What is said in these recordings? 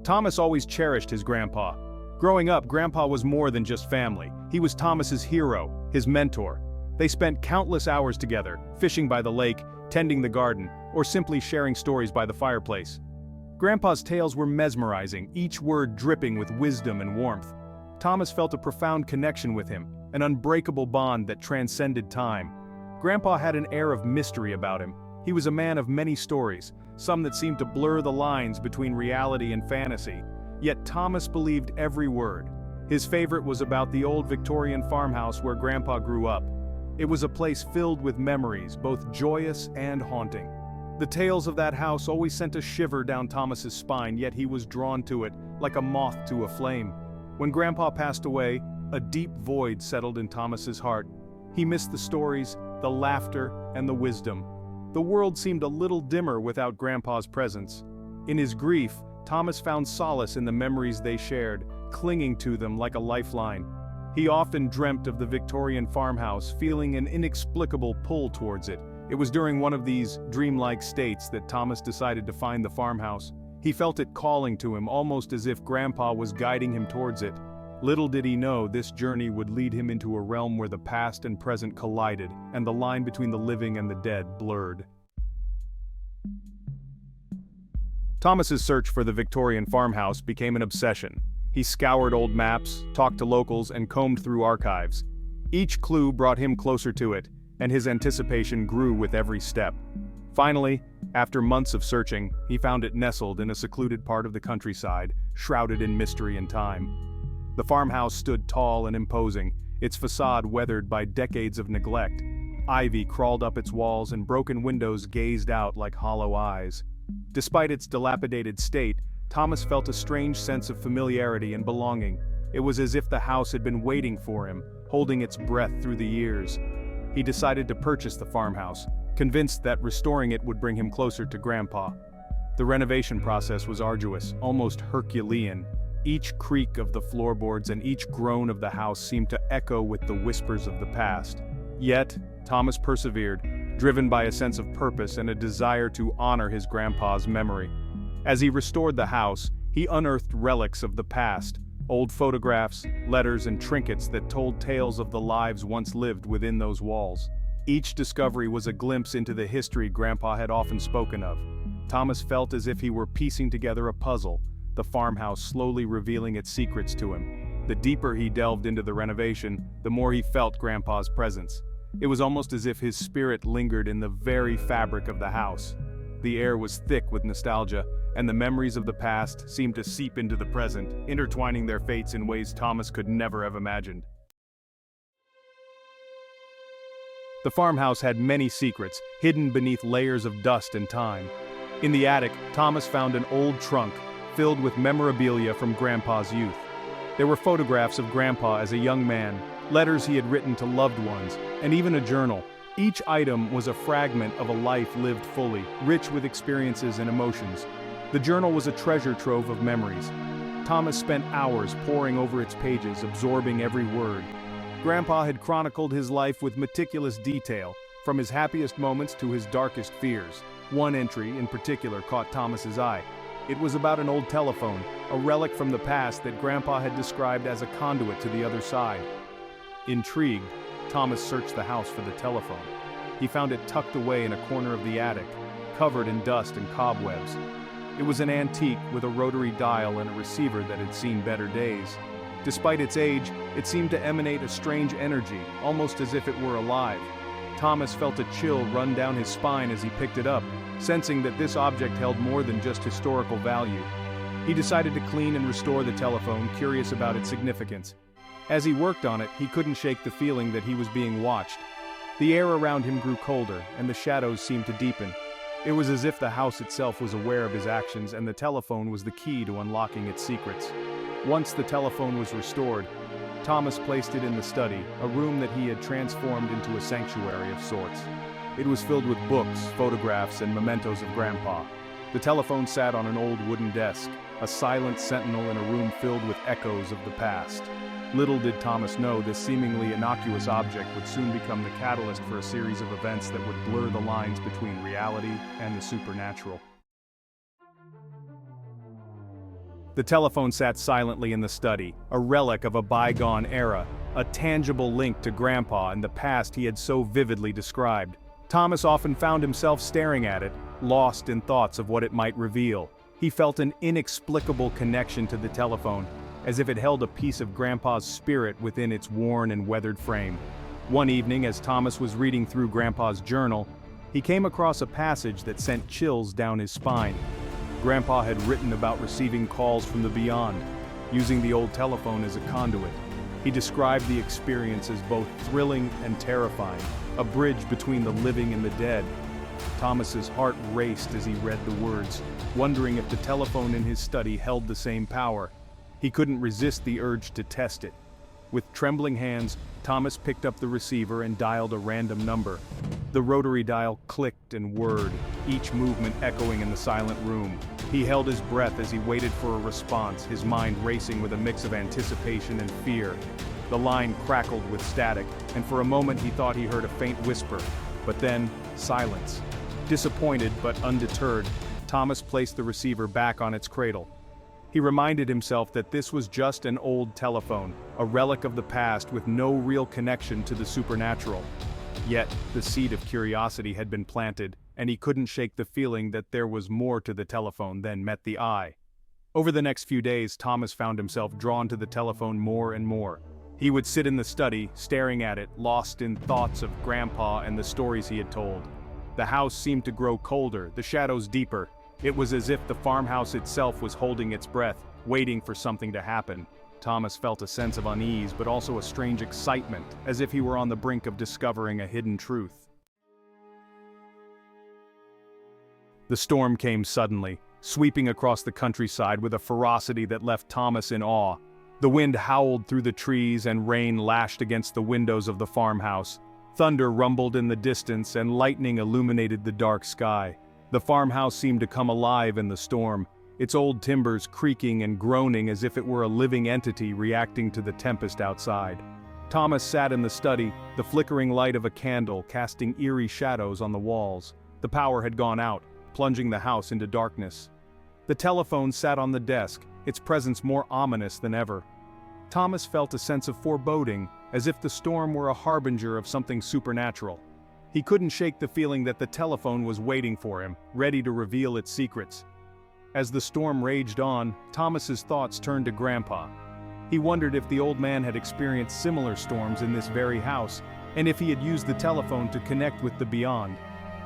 Thomas always cherished his grandpa. Growing up, Grandpa was more than just family. He was Thomas's hero, his mentor. They spent countless hours together, fishing by the lake, tending the garden, or simply sharing stories by the fireplace. Grandpa's tales were mesmerizing, each word dripping with wisdom and warmth. Thomas felt a profound connection with him, an unbreakable bond that transcended time. Grandpa had an air of mystery about him. He was a man of many stories, some that seemed to blur the lines between reality and fantasy. Yet Thomas believed every word. His favorite was about the old Victorian farmhouse where Grandpa grew up. It was a place filled with memories, both joyous and haunting. The tales of that house always sent a shiver down Thomas's spine, yet he was drawn to it, like a moth to a flame. When Grandpa passed away, a deep void settled in Thomas's heart. He missed the stories, the laughter, and the wisdom. The world seemed a little dimmer without Grandpa's presence. In his grief, Thomas found solace in the memories they shared, clinging to them like a lifeline. He often dreamt of the Victorian farmhouse, feeling an inexplicable pull towards it. It was during one of these dreamlike states that Thomas decided to find the farmhouse. He felt it calling to him, almost as if Grandpa was guiding him towards it. Little did he know this journey would lead him into a realm where the past and present collided, and the line between the living and the dead blurred. Thomas's search for the Victorian farmhouse became an obsession. He scoured old maps, talked to locals, and combed through archives. Each clue brought him closer to it, and his anticipation grew with every step. Finally, after months of searching, he found it nestled in a secluded part of the countryside, shrouded in mystery and time. The farmhouse stood tall and imposing, its facade weathered by decades of neglect. Ivy crawled up its walls and broken windows gazed out like hollow eyes. Despite its dilapidated state, Thomas felt a strange sense of familiarity and belonging. It was as if the house had been waiting for him, holding its breath through the years. He decided to purchase the farmhouse, convinced that restoring it would bring him closer to Grandpa. The renovation process was arduous, almost Herculean. Each creak of the floorboards and each groan of the house seemed to echo with the whispers of the past. Yet, Thomas persevered, driven by a sense of purpose and a desire to honor his grandpa's memory. As he restored the house, he unearthed relics of the past, old photographs, letters, and trinkets that told tales of the lives once lived within those walls. Each discovery was a glimpse into the history Grandpa had often spoken of. Thomas felt as if he were piecing together a puzzle, the farmhouse slowly revealing its secrets to him. The deeper he delved into the renovation, the more he felt Grandpa's presence. It was almost as if his spirit lingered in the very fabric of the house. The air was thick with nostalgia, and the memories of the past seemed to seep into the present, intertwining their fates in ways Thomas could never have imagined. The farmhouse had many secrets, hidden beneath layers of dust and time. In the attic, Thomas found an old trunk, filled with memorabilia from Grandpa's youth. There were photographs of Grandpa as a young man, letters he had written to loved ones, and even a journal. Each item was a fragment of a life lived fully, rich with experiences and emotions. The journal was a treasure trove of memories. Thomas spent hours poring over its pages, absorbing every word. Grandpa had chronicled his life with meticulous detail, from his happiest moments to his darkest fears. One entry, in particular, caught Thomas's eye. It was about an old telephone, a relic from the past that Grandpa had described as a conduit to the other side. Intrigued, Thomas searched the house for the telephone. He found it tucked away in a corner of the attic, covered in dust and cobwebs. It was an antique with a rotary dial and a receiver that had seen better days. Despite its age, it seemed to emanate a strange energy, almost as if it were alive. Thomas felt a chill run down his spine as he picked it up, sensing that this object held more than just historical value. He decided to clean and restore the telephone, curious about its significance. As he worked on it, he couldn't shake the feeling that he was being watched. The air around him grew colder, and the shadows seemed to deepen. It was as if the house itself was aware of his actions, and the telephone was the key to unlocking its secrets. Once the telephone was restored, Thomas placed it in the study, a room that he had transformed into a sanctuary of sorts. It was filled with books, photographs, and mementos of Grandpa. The telephone sat on an old wooden desk, a silent sentinel in a room filled with echoes of the past. Little did Thomas know this seemingly innocuous object would soon become the catalyst for a series of events that would blur the lines between reality and the supernatural. The telephone sat silently in the study, a relic of a bygone era, a tangible link to Grandpa and the past he had so vividly described. Thomas often found himself staring at it, lost in thoughts of what it might reveal. He felt an inexplicable connection to the telephone, as if it held a piece of Grandpa's spirit within its worn and weathered frame. One evening, as Thomas was reading through Grandpa's journal, he came across a passage that sent chills down his spine. Grandpa had written about receiving calls from the beyond, using the old telephone as a conduit. He described the experience as both thrilling and terrifying, a bridge between the living and the dead. Thomas's heart raced as he read the words, wondering if the telephone in his study held the same power. He couldn't resist the urge to test it. With trembling hands, Thomas picked up the receiver and dialed a random number. The rotary dial clicked and whirred, each movement echoing in the silent room. He held his breath as he waited for a response, his mind racing with a mix of anticipation and fear. The line crackled with static, and for a moment he thought he heard a faint whisper. But then, silence. Disappointed but undeterred, Thomas placed the receiver back on its cradle. He reminded himself that this was just an old telephone, a relic of the past with no real connection to the supernatural. Yet, the seed of curiosity had been planted, and he couldn't shake the feeling that there was more to the telephone than met the eye. Over the next few days, Thomas found himself drawn to the telephone more and more. He would sit in the study, staring at it, lost in thoughts of Grandpa and the stories he had told. The house seemed to grow colder, the shadows deeper. It was as if the farmhouse itself was holding its breath, waiting for something to happen. Thomas felt a sense of unease, but also a strange excitement, as if he were on the brink of discovering a hidden truth. The storm came suddenly, sweeping across the countryside with a ferocity that left Thomas in awe. The wind howled through the trees and rain lashed against the windows of the farmhouse. Thunder rumbled in the distance and lightning illuminated the dark sky. The farmhouse seemed to come alive in the storm, its old timbers creaking and groaning as if it were a living entity reacting to the tempest outside. Thomas sat in the study, the flickering light of a candle casting eerie shadows on the walls. The power had gone out, plunging the house into darkness. The telephone sat on the desk, its presence more ominous than ever. Thomas felt a sense of foreboding, as if the storm were a harbinger of something supernatural. He couldn't shake the feeling that the telephone was waiting for him, ready to reveal its secrets. As the storm raged on, Thomas's thoughts turned to Grandpa. He wondered if the old man had experienced similar storms in this very house, and if he had used the telephone to connect with the beyond.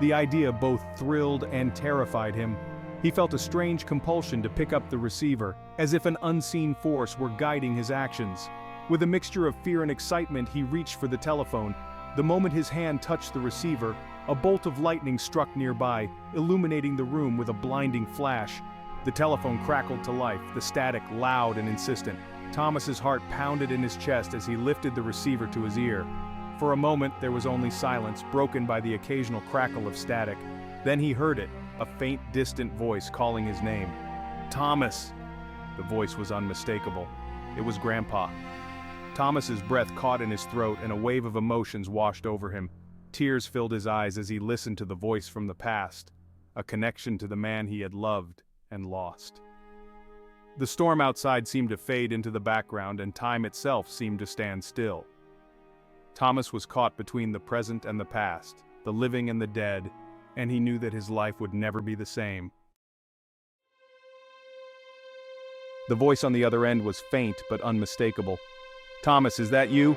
The idea both thrilled and terrified him. He felt a strange compulsion to pick up the receiver, as if an unseen force were guiding his actions. With a mixture of fear and excitement, he reached for the telephone. The moment his hand touched the receiver, a bolt of lightning struck nearby, illuminating the room with a blinding flash. The telephone crackled to life, the static loud and insistent. Thomas's heart pounded in his chest as he lifted the receiver to his ear. For a moment there was only silence, broken by the occasional crackle of static. Then he heard it, a faint, distant voice calling his name. "Thomas!" The voice was unmistakable. It was Grandpa. Thomas's breath caught in his throat and a wave of emotions washed over him. Tears filled his eyes as he listened to the voice from the past, a connection to the man he had loved and lost. The storm outside seemed to fade into the background and time itself seemed to stand still. Thomas was caught between the present and the past, the living and the dead, and he knew that his life would never be the same. The voice on the other end was faint but unmistakable. "Thomas, is that you?"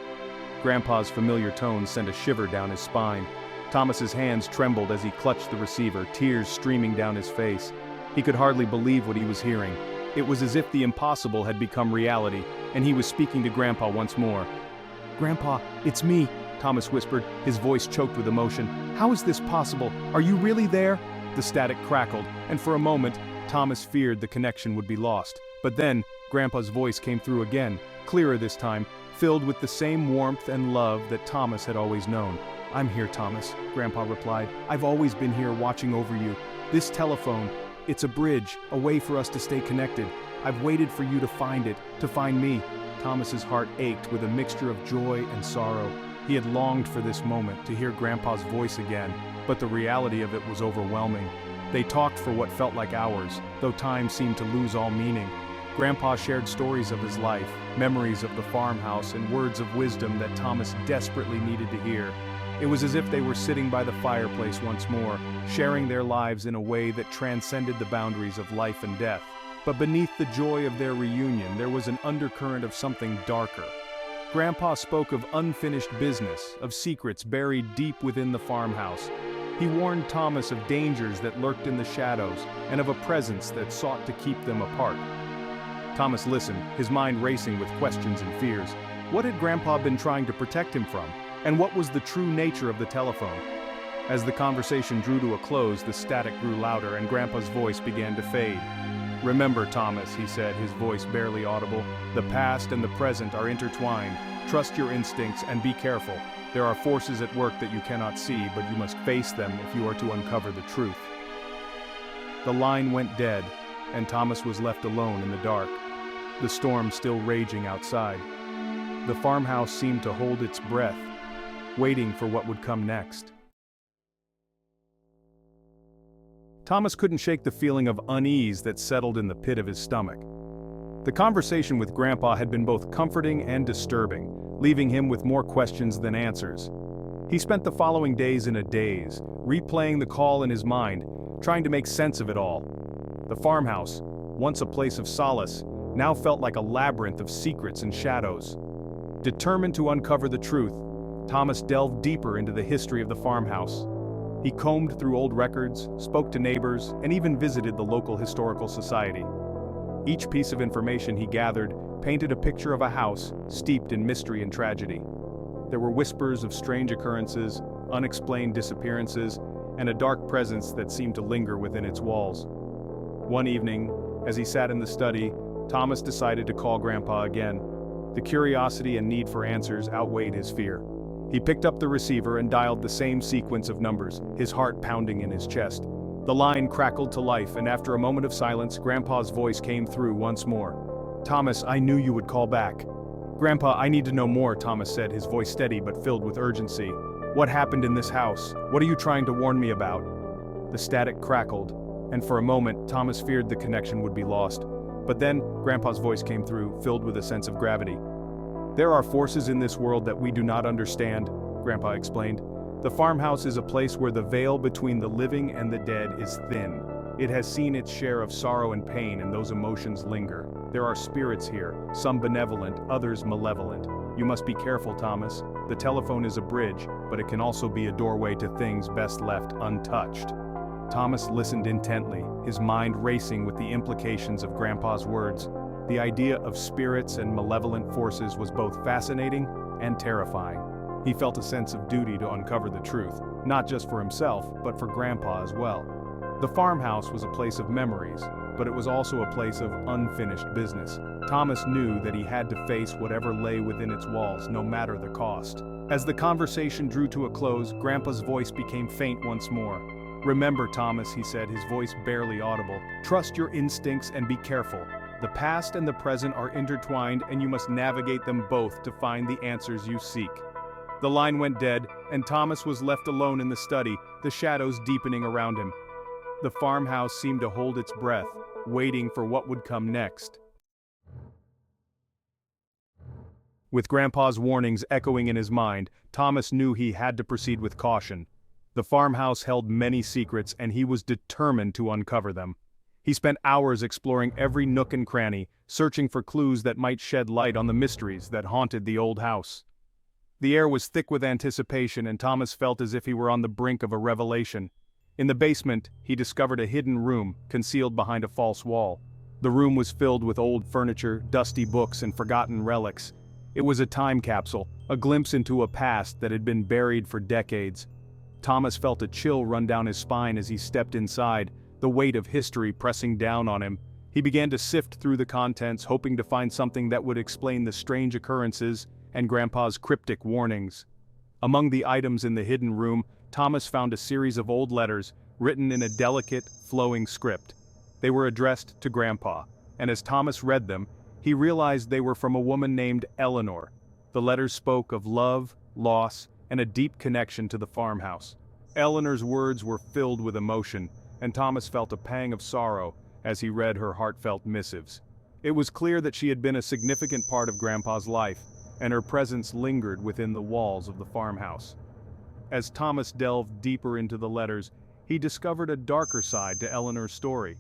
Grandpa's familiar tone sent a shiver down his spine. Thomas's hands trembled as he clutched the receiver, tears streaming down his face. He could hardly believe what he was hearing. It was as if the impossible had become reality, and he was speaking to Grandpa once more. "Grandpa, it's me," Thomas whispered, his voice choked with emotion. "How is this possible? Are you really there?" The static crackled, and for a moment, Thomas feared the connection would be lost. But then, Grandpa's voice came through again, clearer this time, filled with the same warmth and love that Thomas had always known. "I'm here, Thomas," Grandpa replied. "I've always been here watching over you. This telephone, it's a bridge, a way for us to stay connected. I've waited for you to find it, to find me." Thomas's heart ached with a mixture of joy and sorrow. He had longed for this moment, to hear Grandpa's voice again, but the reality of it was overwhelming. They talked for what felt like hours, though time seemed to lose all meaning. Grandpa shared stories of his life, memories of the farmhouse, and words of wisdom that Thomas desperately needed to hear. It was as if they were sitting by the fireplace once more, sharing their lives in a way that transcended the boundaries of life and death. But beneath the joy of their reunion, there was an undercurrent of something darker. Grandpa spoke of unfinished business, of secrets buried deep within the farmhouse. He warned Thomas of dangers that lurked in the shadows, and of a presence that sought to keep them apart. Thomas listened, his mind racing with questions and fears. What had Grandpa been trying to protect him from? And what was the true nature of the telephone? As the conversation drew to a close, the static grew louder and Grandpa's voice began to fade. "Remember, Thomas," he said, his voice barely audible, "the past and the present are intertwined. Trust your instincts and be careful. There are forces at work that you cannot see, but you must face them if you are to uncover the truth." The line went dead, and Thomas was left alone in the dark, the storm still raging outside. The farmhouse seemed to hold its breath, waiting for what would come next. Thomas couldn't shake the feeling of unease that settled in the pit of his stomach. The conversation with Grandpa had been both comforting and disturbing, leaving him with more questions than answers. He spent the following days in a daze, replaying the call in his mind, trying to make sense of it all. The farmhouse, once a place of solace, now felt like a labyrinth of secrets and shadows. Determined to uncover the truth, Thomas delved deeper into the history of the farmhouse. He combed through old records, spoke to neighbors, and even visited the local historical society. Each piece of information he gathered painted a picture of a house steeped in mystery and tragedy. There were whispers of strange occurrences, unexplained disappearances, and a dark presence that seemed to linger within its walls. One evening, as he sat in the study, Thomas decided to call Grandpa again. The curiosity and need for answers outweighed his fear. He picked up the receiver and dialed the same sequence of numbers, his heart pounding in his chest. The line crackled to life, and after a moment of silence, Grandpa's voice came through once more. "Thomas, I knew you would call back." "Grandpa, I need to know more," Thomas said, his voice steady but filled with urgency. "What happened in this house? What are you trying to warn me about?" The static crackled, and for a moment, Thomas feared the connection would be lost. But then, Grandpa's voice came through, filled with a sense of gravity. "There are forces in this world that we do not understand," Grandpa explained. "The farmhouse is a place where the veil between the living and the dead is thin. It has seen its share of sorrow and pain, and those emotions linger. There are spirits here, some benevolent, others malevolent. You must be careful, Thomas. The telephone is a bridge, but it can also be a doorway to things best left untouched." Thomas listened intently, his mind racing with the implications of Grandpa's words. The idea of spirits and malevolent forces was both fascinating and terrifying. He felt a sense of duty to uncover the truth, not just for himself, but for Grandpa as well. The farmhouse was a place of memories, but it was also a place of unfinished business. Thomas knew that he had to face whatever lay within its walls, no matter the cost. As the conversation drew to a close, Grandpa's voice became faint once more. "Remember, Thomas," he said, his voice barely audible, "trust your instincts and be careful. The past and the present are intertwined, and you must navigate them both to find the answers you seek." The line went dead, and Thomas was left alone in the study, the shadows deepening around him. The farmhouse seemed to hold its breath, waiting for what would come next. With Grandpa's warnings echoing in his mind, Thomas knew he had to proceed with caution. The farmhouse held many secrets, and he was determined to uncover them. He spent hours exploring every nook and cranny, searching for clues that might shed light on the mysteries that haunted the old house. The air was thick with anticipation, and Thomas felt as if he were on the brink of a revelation. In the basement, he discovered a hidden room, concealed behind a false wall. The room was filled with old furniture, dusty books, and forgotten relics. It was a time capsule, a glimpse into a past that had been buried for decades. Thomas felt a chill run down his spine as he stepped inside, the weight of history pressing down on him. He began to sift through the contents, hoping to find something that would explain the strange occurrences and Grandpa's cryptic warnings. Among the items in the hidden room, Thomas found a series of old letters, written in a delicate, flowing script. They were addressed to Grandpa, and as Thomas read them, he realized they were from a woman named Eleanor. The letters spoke of love, loss, and a deep connection to the farmhouse. Eleanor's words were filled with emotion, and Thomas felt a pang of sorrow as he read her heartfelt missives. It was clear that she had been a significant part of Grandpa's life, and her presence lingered within the walls of the farmhouse. As Thomas delved deeper into the letters, he discovered a darker side to Eleanor's story.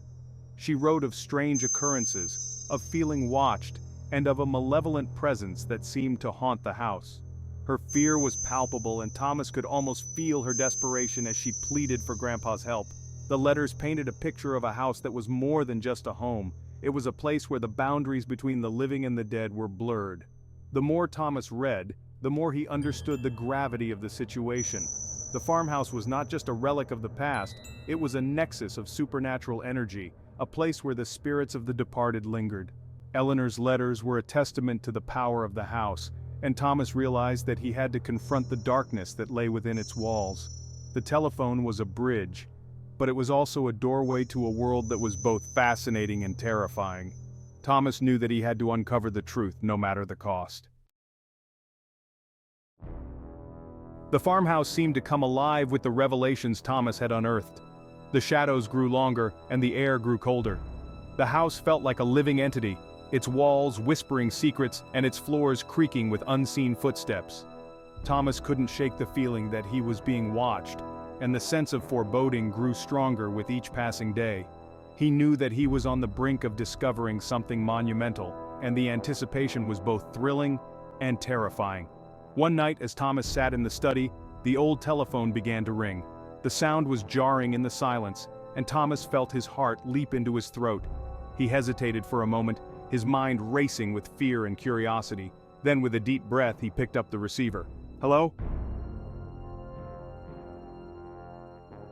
She wrote of strange occurrences, of feeling watched, and of a malevolent presence that seemed to haunt the house. Her fear was palpable, and Thomas could almost feel her desperation as she pleaded for Grandpa's help. The letters painted a picture of a house that was more than just a home. It was a place where the boundaries between the living and the dead were blurred. The more Thomas read, the more he understood the gravity of the situation. The farmhouse was not just a relic of the past, it was a nexus of supernatural energy, a place where the spirits of the departed lingered. Eleanor's letters were a testament to the power of the house, and Thomas realized that he had to confront the darkness that lay within its walls. The telephone was a bridge, but it was also a doorway to a world that was both fascinating and terrifying. Thomas knew that he had to uncover the truth, no matter the cost. The farmhouse seemed to come alive with the revelations Thomas had unearthed. The shadows grew longer, and the air grew colder. The house felt like a living entity, its walls whispering secrets and its floors creaking with unseen footsteps. Thomas couldn't shake the feeling that he was being watched, and the sense of foreboding grew stronger with each passing day. He knew that he was on the brink of discovering something monumental, and the anticipation was both thrilling and terrifying. One night, as Thomas sat in the study, the old telephone began to ring. The sound was jarring in the silence, and Thomas felt his heart leap into his throat. He hesitated for a moment, his mind racing with fear and curiosity. Then with a deep breath he picked up the receiver. "Hello?